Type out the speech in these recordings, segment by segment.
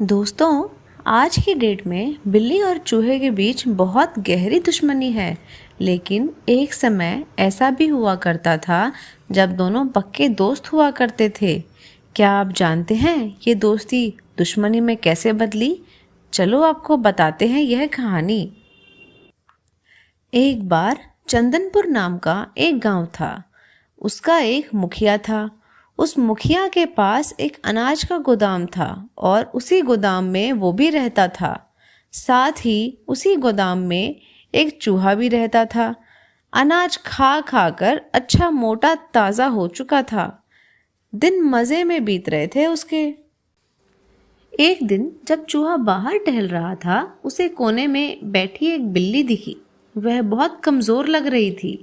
दोस्तों, आज की डेट में बिल्ली और चूहे के बीच बहुत गहरी दुश्मनी है। लेकिन एक समय ऐसा भी हुआ करता था जब दोनों पक्के दोस्त हुआ करते थे। क्या आप जानते हैं ये दोस्ती दुश्मनी में कैसे बदली? चलो आपको बताते हैं यह कहानी। एक बार चंदनपुर नाम का एक गांव था। उसका एक मुखिया था। उस मुखिया के पास एक अनाज का गोदाम था और उसी गोदाम में वो भी रहता था। साथ ही उसी गोदाम में एक चूहा भी रहता था। अनाज खा खा कर अच्छा मोटा ताज़ा हो चुका था। दिन मज़े में बीत रहे थे उसके। एक दिन जब चूहा बाहर टहल रहा था, उसे कोने में बैठी एक बिल्ली दिखी। वह बहुत कमज़ोर लग रही थी।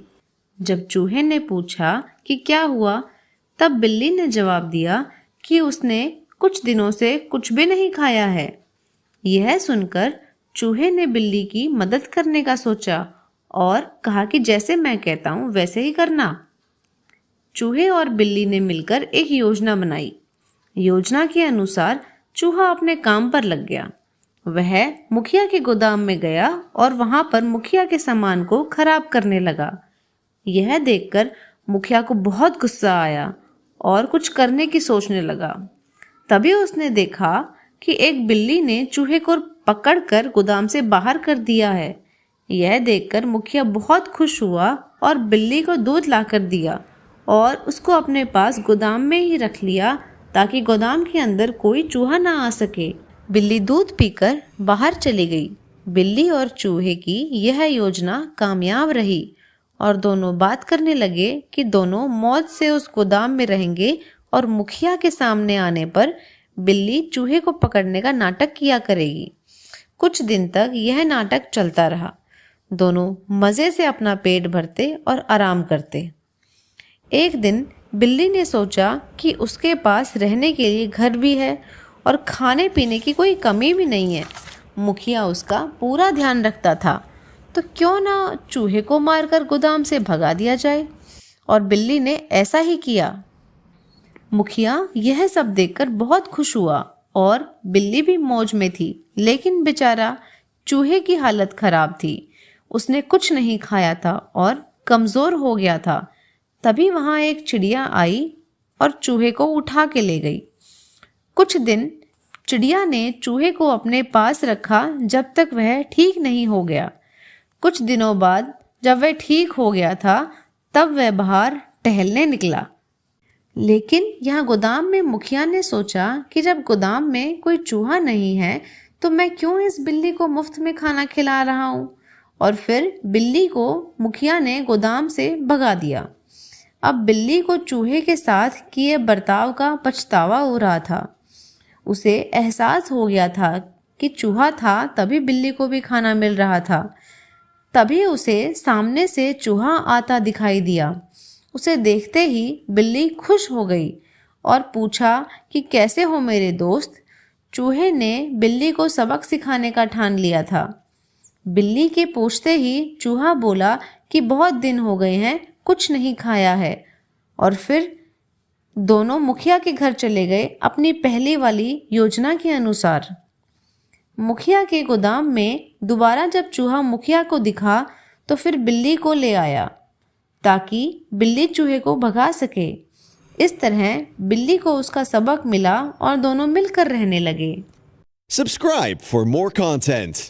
जब चूहे ने पूछा कि क्या हुआ, तब बिल्ली ने जवाब दिया कि उसने कुछ दिनों से कुछ भी नहीं खाया है। यह सुनकर चूहे ने बिल्ली की मदद करने का सोचा और कहा कि जैसे मैं कहता हूँ वैसे ही करना। चूहे और बिल्ली ने मिलकर एक योजना बनाई। योजना के अनुसार चूहा अपने काम पर लग गया। वह मुखिया के गोदाम में गया और वहां पर मुखिया के सामान को खराब करने लगा। यह देखकर मुखिया को बहुत गुस्सा आया और कुछ करने की सोचने लगा। तभी उसने देखा कि एक बिल्ली ने चूहे को पकड़कर गोदाम से बाहर कर दिया है। यह देखकर मुखिया बहुत खुश हुआ और बिल्ली को दूध लाकर दिया और उसको अपने पास गोदाम में ही रख लिया ताकि गोदाम के अंदर कोई चूहा ना आ सके। बिल्ली दूध पीकर बाहर चली गई। बिल्ली और चूहे की यह योजना कामयाब रही और दोनों बात करने लगे कि दोनों मौज से उस गोदाम में रहेंगे और मुखिया के सामने आने पर बिल्ली चूहे को पकड़ने का नाटक किया करेगी। कुछ दिन तक यह नाटक चलता रहा। दोनों मज़े से अपना पेट भरते और आराम करते। एक दिन बिल्ली ने सोचा कि उसके पास रहने के लिए घर भी है और खाने पीने की कोई कमी भी नहीं है। मुखिया उसका पूरा ध्यान रखता था, तो क्यों ना चूहे को मारकर गोदाम से भगा दिया जाए। और बिल्ली ने ऐसा ही किया। मुखिया यह सब देखकर बहुत खुश हुआ और बिल्ली भी मौज में थी। लेकिन बेचारा चूहे की हालत खराब थी। उसने कुछ नहीं खाया था और कमज़ोर हो गया था। तभी वहाँ एक चिड़िया आई और चूहे को उठा के ले गई। कुछ दिन चिड़िया ने चूहे को अपने पास रखा जब तक वह ठीक नहीं हो गया। कुछ दिनों बाद जब वह ठीक हो गया था, तब वह बाहर टहलने निकला। लेकिन यहाँ गोदाम में मुखिया ने सोचा कि जब गोदाम में कोई चूहा नहीं है तो मैं क्यों इस बिल्ली को मुफ्त में खाना खिला रहा हूँ। और फिर बिल्ली को मुखिया ने गोदाम से भगा दिया। अब बिल्ली को चूहे के साथ किए बर्ताव का पछतावा हो रहा था। उसे एहसास हो गया था कि चूहा था तभी बिल्ली को भी खाना मिल रहा था। तभी उसे सामने से चूहा आता दिखाई दिया। उसे देखते ही बिल्ली खुश हो गई और पूछा कि कैसे हो मेरे दोस्त। चूहे ने बिल्ली को सबक सिखाने का ठान लिया था। बिल्ली के पूछते ही चूहा बोला कि बहुत दिन हो गए हैं, कुछ नहीं खाया है। और फिर दोनों मुखिया के घर चले गए अपनी पहली वाली योजना के अनुसार। मुखिया के गोदाम में दोबारा जब चूहा मुखिया को दिखा तो फिर बिल्ली को ले आया ताकि बिल्ली चूहे को भगा सके। इस तरह बिल्ली को उसका सबक मिला और दोनों मिलकर रहने लगे। Subscribe for more content.